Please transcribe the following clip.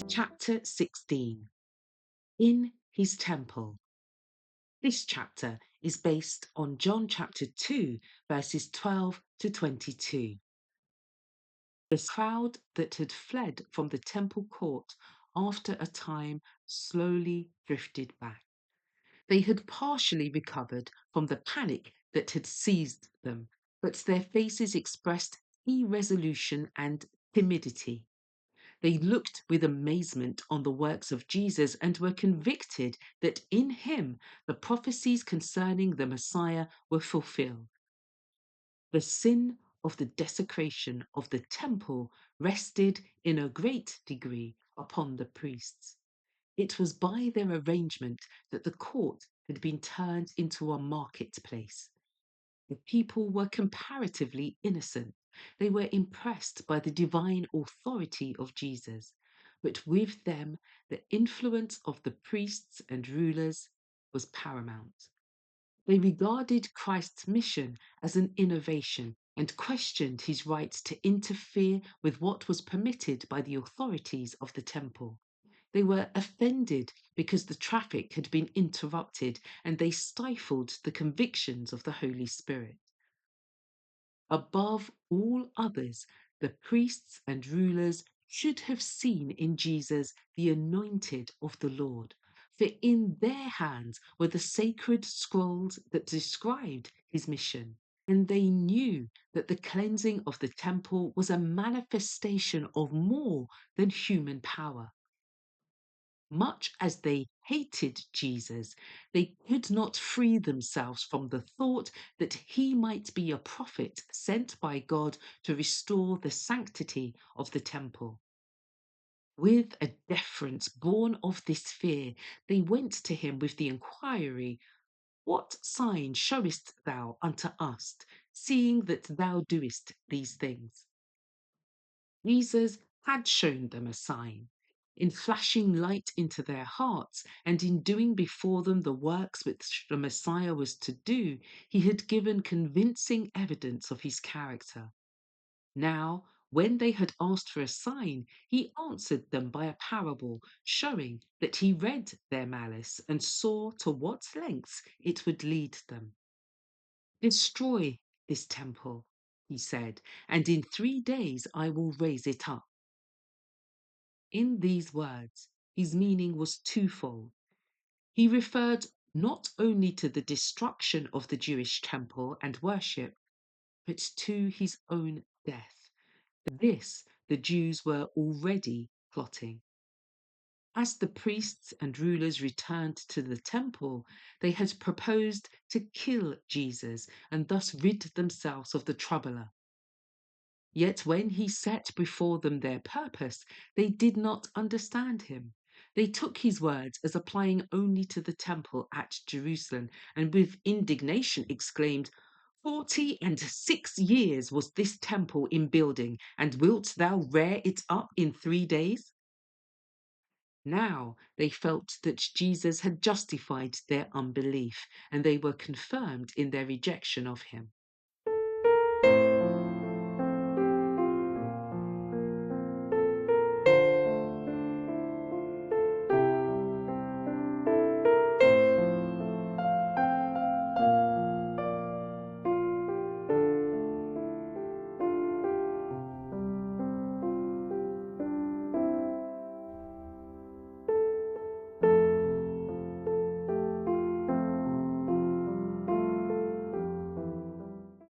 Chapter 16. In his temple. This chapter is based on John chapter 2, verses 12 to 22. The crowd that had fled from the temple court after a time slowly drifted back. They had partially recovered from the panic that had seized them, but their faces expressed irresolution and timidity. They looked with amazement on the works of Jesus and were convicted that in him the prophecies concerning the Messiah were fulfilled. The sin of the desecration of the temple rested in a great degree upon the priests. It was by their arrangement that the court had been turned into a marketplace. The people were comparatively innocent. They were impressed by the divine authority of Jesus, but with them the influence of the priests and rulers was paramount. They regarded Christ's mission as an innovation and questioned his right to interfere with what was permitted by the authorities of the temple. They were offended because the traffic had been interrupted and they stifled the convictions of the Holy Spirit. Above all others, the priests and rulers should have seen in Jesus the anointed of the Lord, for in their hands were the sacred scrolls that described his mission, and they knew that the cleansing of the temple was a manifestation of more than human power. Much as they hated Jesus, they could not free themselves from the thought that he might be a prophet sent by God to restore the sanctity of the temple. With a deference born of this fear, they went to him with the inquiry, "What sign showest thou unto us, seeing that thou doest these things?" Jesus had shown them a sign. In flashing light into their hearts and in doing before them the works which the Messiah was to do, he had given convincing evidence of his character. Now, when they had asked for a sign, he answered them by a parable, showing that he read their malice and saw to what lengths it would lead them. "Destroy this temple," he said, "and in 3 days I will raise it up." In these words, his meaning was twofold. He referred not only to the destruction of the Jewish temple and worship, but to his own death. This the Jews were already plotting. As the priests and rulers returned to the temple, they had proposed to kill Jesus and thus rid themselves of the troubler. Yet when he set before them their purpose, they did not understand him. They took his words as applying only to the temple at Jerusalem, and with indignation exclaimed, 46 years was this temple in building, and wilt thou rear it up in 3 days? Now they felt that Jesus had justified their unbelief, and they were confirmed in their rejection of him.